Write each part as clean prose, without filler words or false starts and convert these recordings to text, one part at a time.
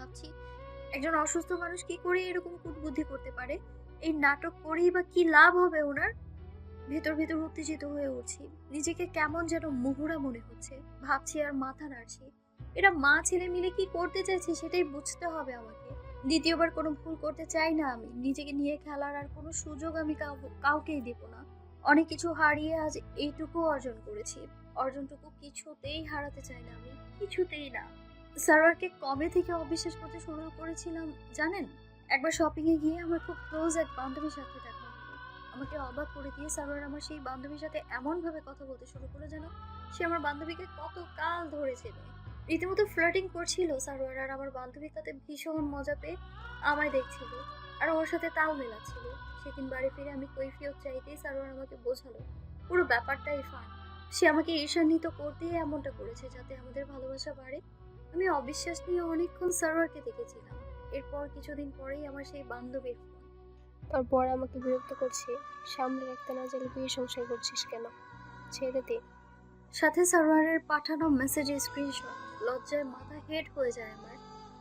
ভাবছি একজন অসুস্থ মানুষ কি করে এরকম কুটবুদ্ধি করতে পারে। এই নাটক করেই বা কি লাভ হবে ওনার। ভেতর ভেতর উত্তেজিত হয়ে উঠছি। নিজেকে কেমন যেন মুহুরা মনে হচ্ছে। ভাবছি আর মাথা নাড়ছি। এরা মা ছেলে মিলে কি করতে চাইছে সেটাই বুঝতে হবে আমাকে। দ্বিতীয়বার কোনো ভুল করতে চাই না আমি। নিজেকে নিয়ে খেলার আর কোনো সুযোগ আমি কাউকেই দেব না। অনেক কিছু হারিয়ে আজ এইটুকু অর্জন করেছি। অর্জনটুকু কিছুতেই হারাতে চাই না আমি। কিছুতেই না। সারোয়ারকে কবে থেকে অবিশ্বাস করতে শুরু করেছিলাম জানেন? একবার শপিং এ গিয়ে আমার খুব ক্লোজ এক বান্ধবীর সাথে দেখা হলো। আমাকে অবাক করে দিয়ে সারোয়ার আমার সেই বান্ধবীর সাথে এমন ভাবে কথা বলতে শুরু করলো যেন সে আমার বান্ধবীকে কত কাল ধরে চেনে। রীতিমতো ফ্লার্টিং করছিল সারোয়ার, আর আমার বান্ধবী তাতে ভীষণ মজা পেয়ে আমায় দেখছিল আর ওর সাথে তাল মেলাচ্ছিল। সেদিন বাড়ি ফিরে আমি কৈফিয়ত চাইতেই সারোয়ার আমাকে বোঝালো পুরো ব্যাপারটাই ফান। সে আমাকে ঈর্ষান্বিত করতেই এমনটা করেছে যাতে আমাদের ভালোবাসা বাড়ে। আমি অবিশ্বাস নিয়ে অনেকক্ষণ সারোয়ারকে দেখেছিলাম। এরপর কিছুদিন পরেই আমার সেই বান্ধবীর ফোন। তারপর আমাকে বিরক্ত করছে, সামনে রাখতে না চাইলে বিয়ে সংসার করছিস কেন, ছেড়ে দে। সাথে সারোয়ারের পাঠানো মেসেজের স্ক্রিনশট। লজ্জায় মাথা হেট হয়ে যায় আমার।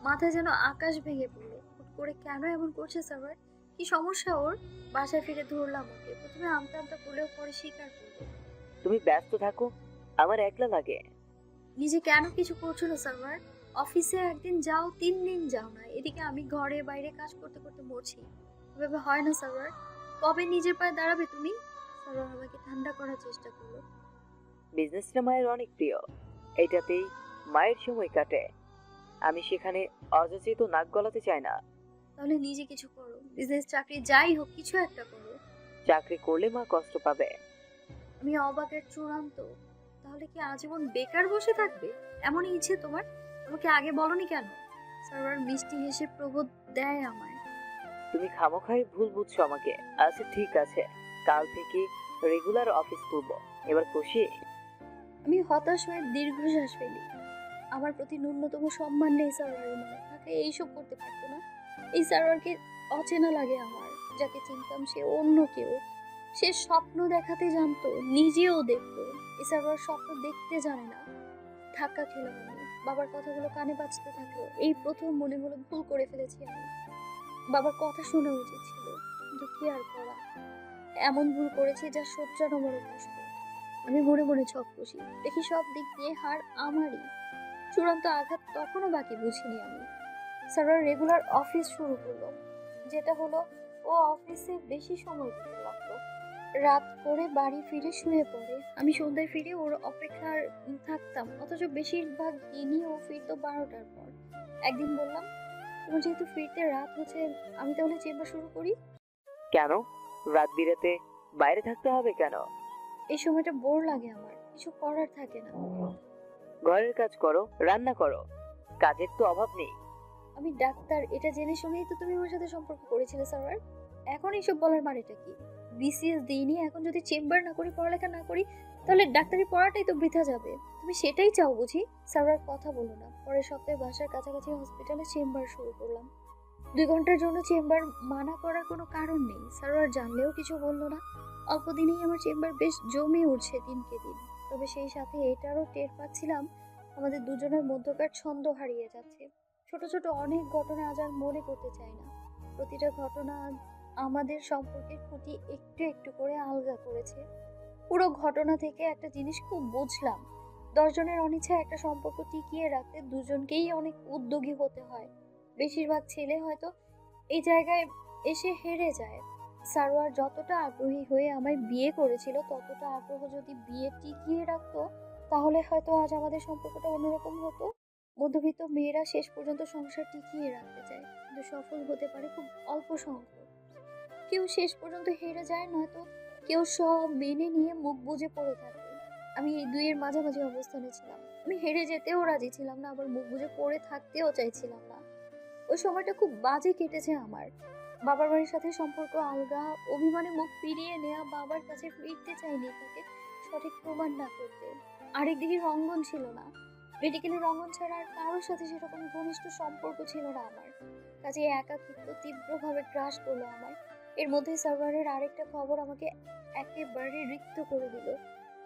মাথায় যেন আকাশ ভেঙে পড়লো। হুট করে কেন এমন করছে সারোয়ার? কি সমস্যা ওর? বাসায় ফিরে ধরলাম ওকে। প্রথমে আমতা আমতা করলেও পরে স্বীকার করলো। তুমি ব্যস্ত থাকো, আমার একলা লাগে। নিজে কেন কিছু করছো না সারোয়ার? অফিসে একদিন যাও, 3 দিন যাও না। এদিকে আমি ঘরে বাইরে কাজ করতে করতে মরছি। এভাবে হয় না সারোয়ার। কবে নিজের পায়ে দাঁড়াবে তুমি? সারোয়ার আমাকে ঠান্ডা করার চেষ্টা করলো। বিজনেসটা মায়ের অনেক প্রিয়, এটাতেই মায়ের সময় কাটে। আমি সেখানে অযাচিত নাক গলাতে চাই না। তাহলে নিজে কিছু করো, বিজনেস চাকরি যাই হোক কিছু একটা করো। চাকরি করলে মা কষ্ট পাবে। আমি অবাকের চূড়ান্ত। তাহলে কি আজীবন বেকার বসে থাকবে? এমনই ইচ্ছে তোমার? আমাকে আগে বলনি কেন? সারোয়ার মিষ্টি হেসে প্রবোধ দেয় আমায়। তুমি খামোখাই ভুল বুঝছো আমাকে। আচ্ছা ঠিক আছে, কাল থেকে রেগুলার অফিস করব। এবার খুশি? আমি হতাশ হয়ে দীর্ঘশ্বাস ফেলি। আমার প্রতি ন্যূনতম সম্মান নেই সারোয়ারের মনে থাকলে এইসব করতে পারতো না। এই সারোয়ারকে অচেনা লাগে আমার। যাকে চিনতাম সে অন্য কেউ। সে স্বপ্ন দেখাতে জানতো, নিজেও দেখতো। এই সারোয়ার স্বপ্ন দেখতে জানে না। ধাক্কা খেলাম আমি। বাবার কথাগুলো কানে বাজতে থাকলো। এই প্রথম মনে হলো ভুল করে ফেলেছি আমি। বাবার কথা শোনা উচিত ছিল, কিন্তু কি আর করা। এমন ভুল করেছি যা শোধরানো বড় কষ্ট। আমি মনে মনে ছক কষি, দেখি সব দিক দিয়ে হার আমারই। চূড়ান্ত আঘাত তখনও বাকি বুঝিনি আমি। স্যার রেগুলার অফিস শুরু করলো। যেটা হলো, ও অফিসে বেশি সময় দিতে লাগলো। রাত করে বাড়ি ফিরে শুয়ে পড়ে। আমি সন্ধ্যায় ফিরে ওর অপেক্ষার থাকতাম, অথচ বেশিরভাগ দিনই ও ফিরতো 12টার পর। একদিন বললাম, তোমার যেহেতু ফিরতে রাত হচ্ছে, আমি তাহলে চেম্বার শুরু করি। কেন? রাত বিরেতে বাইরে থাকতে হবে কেন? এই সময়টা বোর লাগে আমার, কিছু করার থাকে না। ঘরের কাজ করো, রান্না করো, কাজের তো অভাব নেই। আমি ডাক্তার, এটা জেনে শুনেই তো তুমি আমার সাথে সম্পর্ক করেছিলে স্যার। এখন এইসব বলার মানেটা কি? বিসিএস দিইনি, এখন যদি চেম্বার না করি, পড়ালেখা না করি, তাহলে ডাক্তারি পড়াটাই তো বৃথা যাবে। তুমি সেটাই চাও বুঝি? স্যার কথা বলো না। পরের সপ্তাহে বাসার কাছাকাছি হসপিটালে চেম্বার শুরু করলাম। 2 ঘন্টার জন্য চেম্বার। মানা করার কোনো কারণ নেই। স্যার জানলেও কিছু বললো না। অল্প দিনেই আমার চেম্বার বেশ জমে উঠছে দিনকে দিন। তবে সেই সাথে এটারও টের পাচ্ছিলাম আমাদের দুজনের মধ্যকার ছন্দ হারিয়ে যাচ্ছে। ছোট ছোট অনেক ঘটনা আজ আর মনে করতে চাই না। প্রতিটা ঘটনা আমাদের সম্পর্কের খুঁটি একটু একটু করে আলগা করেছে। পুরো ঘটনা থেকে একটা জিনিস খুব বুঝলাম, 10 জনের অনিচ্ছা একটা সম্পর্ক টিকিয়ে রাখতে দুজনকেই অনেক উদ্যোগী হতে হয়। বেশিরভাগ ছেলে হয়তো এই জায়গায় এসে হেরে যায়। সারোয়ার যতটা আগ্রহী হয়ে আমায় বিয়ে করেছিল, ততটা আগ্রহ যদি বিয়ে টিকিয়ে রাখতো, তাহলে হয়তো আজ আমাদের সম্পর্কটা অন্যরকম হতো। মধ্যবিত্ত মেয়েরা শেষ পর্যন্ত সংসার টিকিয়ে রাখতে চায়, কিন্তু সফল হতে পারে খুব অল্প সংখ্যক। কেউ শেষ পর্যন্ত হেরে যায়, নয়তো কেউ সব মেনে নিয়ে মুখ বুজে পড়ে থাকে। আমি এই দুইয়ের মাঝামাঝি অবস্থানে ছিলাম। আমি হেরে যেতেও রাজি ছিলাম না, আবার মুখ বুজে পড়ে থাকতেও চাইছিলাম না। ওই সময়টা খুব বাজে কেটেছে আমার। বাবার বাড়ির সাথে সম্পর্ক আলগা, অভিমানে মুখ ফিরিয়ে নেওয়া, বাবার কাছে ফিরতে চাইনি তাকে সঠিক প্রমাণ না করতে। আরেকদিকে রঙ্গন ছিল না। মেডিকেলের রঙ্গন ছাড়া আর কারোর সাথে সেরকম ঘনিষ্ঠ সম্পর্ক ছিল না আমার। কাজে একাকিত্ব তীব্রভাবে গ্রাস করলো আমায়। এর মধ্যে সার্ভারের আরেকটা খবর আমাকে একেবারে রিক্ত করে দিল।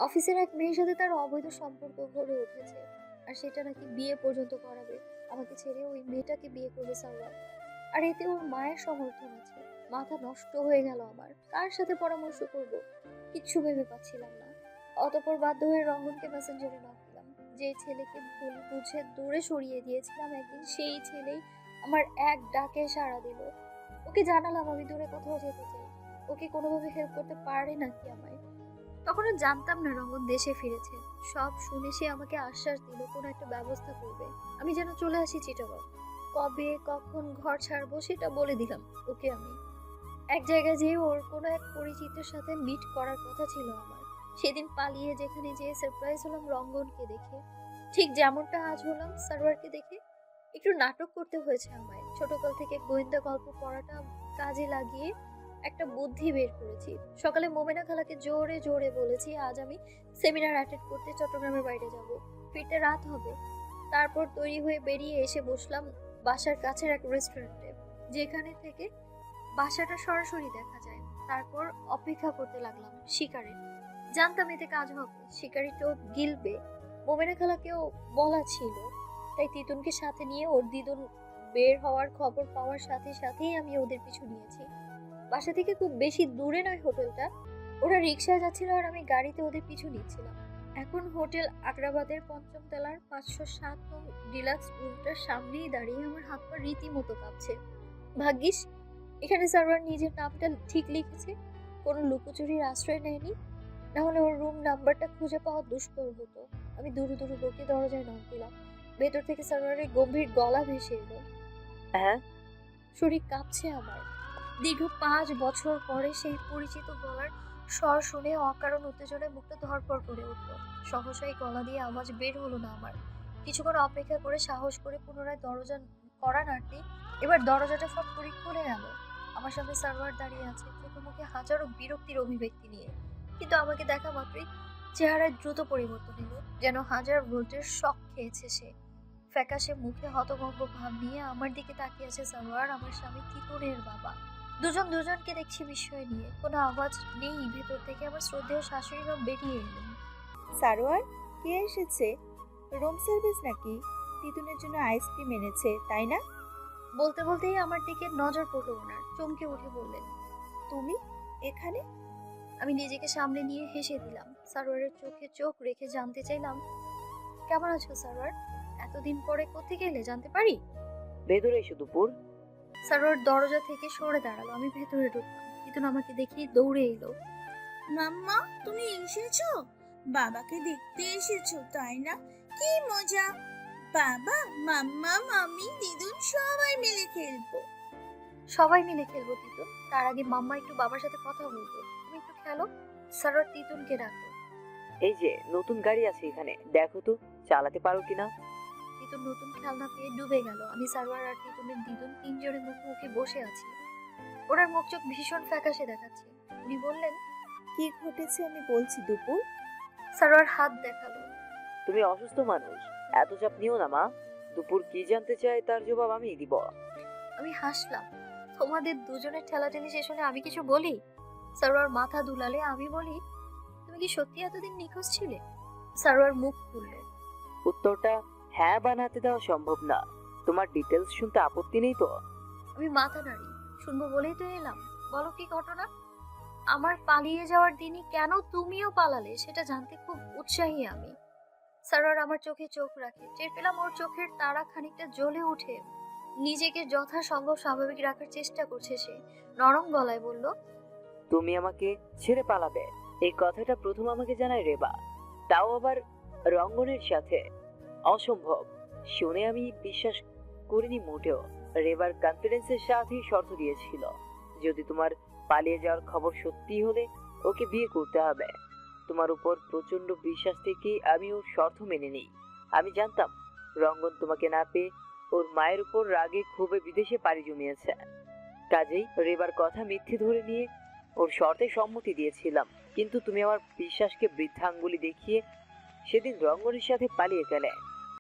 অফিসের এক মেয়ের সাথে তার অবৈধ সম্পর্ক গড়ে উঠেছে, আর সেটা নাকি বিয়ে পর্যন্ত করাবে। আমাকে ছেড়ে ওই মেয়েটাকে বিয়ে করবে সারোয়ার। আর এতে ওর মায়ের সমর্থন আছে। মাথা নষ্ট হয়ে গেল আমার, কার সাথে পরামর্শ করব কিচ্ছু ভেবে পাচ্ছিলাম না। অতঃপর বাধ্য হয়ে রঙ্গনকে মেসেঞ্জারে নক দিলাম। যে ছেলেকে ভুল বুঝে দূরে সরিয়ে দিয়েছিলাম একদিন, সেই ছেলেই আমার এক ডাকে সাড়া দিল। ওকে জানালাম আমি দূরে কোথাও যেতে চাই, ওকে কোনোভাবে হেল্প করতে পারে নাকি আমায়। তখনও জানতাম না রঙ্গন দেশে ফিরেছে। সব শুনে সে আমাকে আশ্বাস দিল কোনো একটা ব্যবস্থা করবে, আমি যেন চলে আসি চিটাগং। কবে কখন ঘর ছাড়বো সেটা বলে দিলাম ওকে আমি। এক জায়গায় যেয়ে ওর কোনো এক পরিচিতের সাথে মিট করার কথা ছিল আমার। সেদিন পালিয়ে যেখানে যেয়ে সারপ্রাইজ হলাম রঙ্গনকে দেখে, ঠিক যেমনটা আজ হলাম সারোয়ারকে দেখে। একটু নাটক করতে হয়েছে আমায়। ছোটকাল থেকে গোয়েন্দা গল্প পড়াটা কাজে লাগিয়ে একটা বুদ্ধি বের করেছি। সকালে মোমেনা খালাকে জোরে জোরে বলেছি আজ আমি সেমিনার অ্যাটেন্ড করতে চট্টগ্রামের বাইরে যাব, ফিরতে রাত হবে। তারপর তৈরি হয়ে বেরিয়ে এসে বসলাম বাসার কাছের এক রেস্টুরেন্টে, যেখানে থেকে বাসাটা সরাসরি দেখা যায়। তারপর অপেক্ষা করতে লাগলাম শিকারের। জানতাম এতে কাজ হবে, শিকারি টোপ গিলবে। মোমেনা খালাকেও বলা ছিল, তাই তিতুনকে সাথে নিয়ে ওর দিদুন বের হওয়ার খবর পাওয়ার সাথে সাথেই আমি ওদের পিছু নিয়েছি। বাসা থেকে খুব বেশি দূরে নয় হোটেলটা। ওরা রিক্সায় যাচ্ছিল আর আমি গাড়িতে ওদের পিছু নিচ্ছিলাম। এখন হোটেল আগ্রাবাদের ৫ম তলার ৫০৭ নং ডিলাক্স রুমটার সামনেই দাঁড়িয়ে আমার হাত পা রীতিমতো কাঁপছে। ভাগ্যিস এখানে সার্ভার নিজের নামটা ঠিক লিখেছে, কোনো লুকোচুরির আশ্রয় নেয়নি, না হলে ওর রুম নাম্বারটা খুঁজে পাওয়া দুষ্কর হতো। আমি দুরু দুরু বকে দরজায় নক দিলাম। ভেতর থেকে সার্ভারের গম্ভীর গলা ভেসে এলো। হ্যাঁ। শরীর কাঁপছে আমার। দীর্ঘ ৫ বছর পরে সেই পরিচিত গলার স্বর শুনে অকারণ উত্তেজনায় মুখটা ধরপড় করে উঠল। সহসাই গলা দিয়ে আওয়াজ বের হলো না আমার। কিছুক্ষণ অপেক্ষা করে সাহস করে পুনরায় দরজা কড়া নাড়তে এবার দরজাটা ফট করে খুলে গেল। আমার সামনে সার্ভার দাঁড়িয়ে আছে, চোখে মুখে হাজারো বিরক্তির অভিব্যক্তি নিয়ে। কিন্তু আমাকে দেখা মাত্রই চেহারায় দ্রুত পরিবর্তন এলো, যেন ১০০০ ভোল্টের শক খেয়েছে সে। ফ্যাকাশে মুখে হতভম্ব ভাব নিয়ে আমার দিকে তাকিয়ে আছে সারোয়ার, আমার স্বামী তিতুনের বাবা। দুজন দুজনকে দেখছি বিস্ময় নিয়ে। কোনো আওয়াজ নেই ভেতর থেকে আমার শ্রদ্ধেয় শাশুড়ি মা বেরিয়ে এলেন। সারোয়ার, কে এসেছে? রুম সার্ভিস নাকি? তিতুনের জন্য আইসক্রিম এনেছে, তাই না? বলতে বলতেই আমার দিকে নজর পড়লো ওনার। চমকে উঠে বললেন, তুমি এখানে? আমি নিজেকে সামনে নিয়ে হেসে দিলাম। সারোয়ারের চোখে চোখ রেখে জানতে চাইলাম, কেমন আছো সারোয়ার? এতদিন পরে কোত্থেকে এলে জানতে পারি? ভেতরে এসো দুপুর। সারোয়ার দরজা থেকে সরে দাঁড়ালো। আমি ভেতরে ঢুকলাম। তিতুন আমাকে দেখেই দৌড়ে এলো। মাম্মা, তুমি এসেছো? বাবাকে দেখতে এসেছো তাই না? কি মজা! বাবা, মাম্মা, মামি, দিদুন সবাই মিলে খেলবো। সবাই মিলে খেলবো তিতুন, তার আগে মাম্মা একটু বাবার সাথে কথা বলবে, তুমি একটু খেলো। সারোয়ার তিতুনকে ডাকলো। এই যে নতুন গাড়ি আছে এখানে, দেখো তো চালাতে পারো কিনা। তিতুন নতুন খেলনা পেয়ে ডুবে গেল। আমি সারোয়ার আর তিতুনের দিদুন তিনজনের মুখোমুখি বসে আছি। ওনার মুখ চোখ ভীষণ ফ্যাকাশে দেখাচ্ছে। উনি বললেন, কি ঘটেছে আমি বলছি দুপুর। সারোয়ার হাত দেখালো। তুমি অসুস্থ মানুষ, এত চাপ নিও না মা। দুপুর কি জানতে চায় তার জবাব আমি দিব। আমি হাসলাম। তোমাদের দুজনের ঠেলাঠেলি শেষ হলে আমি কিছু বলি? সারোয়ার মাথা দুলালে। আমি বলি, তুমি কি সত্যি এতদিন নিখোঁজ ছিলে? সারোয়ার মুখ খুলল। উত্তরটা হ্যাঁ বানাতে দেওয়া সম্ভব না। তোমার ডিটেলস শুনতে আপত্তি নেই তো? আমি মাথা নাড়ি। শুনবো বলেই তো এলাম। বলো কি ঘটনা? আমার পালিয়ে যাওয়ার দিনই কেন তুমিও পালালে সেটা জানতে খুব উৎসাহী আমি। সারোয়ার আমার চোখে চোখ রাখে। টের পেলাম ওর চোখের তারা খানিকটা জ্বলে উঠে। নিজেকে যথাসম্ভব স্বাভাবিক রাখার চেষ্টা করছে সে। নরম গলায় বলল, তুমি আমাকে ছেড়ে পালাবে, এই কথাটা প্রথম আমাকে জানায় রেবা, তাও আবার রঙ্গনের সাথে। অসম্ভব। শুনে আমি বিশ্বাস করিনি মোটেও। রেবার কনফিডেন্সের সাথেই শর্ত দিয়েছিল, যদি তোমার পালিয়ে যাওয়ার খবর সত্যি হলে ওকে বিয়ে করতে হবে। তোমার উপর প্রচন্ড বিশ্বাস থেকে আমি ওর শর্ত মেনে নিই। আমি জানতাম রঙ্গন তোমাকে না পেয়ে ওর মায়ের উপর রাগে ক্ষোভে বিদেশে পাড়ি জমিয়েছে। কাজেই রেবার কথা মিথ্যে ধরে নিয়ে ওর শর্তে সম্মতি দিয়েছিলাম। কিন্তু তুমি আমার বিশ্বাসকে বৃদ্ধাঙ্গুলি দেখিয়ে সেদিন রঙ্গনের সাথে পালিয়ে গেলে।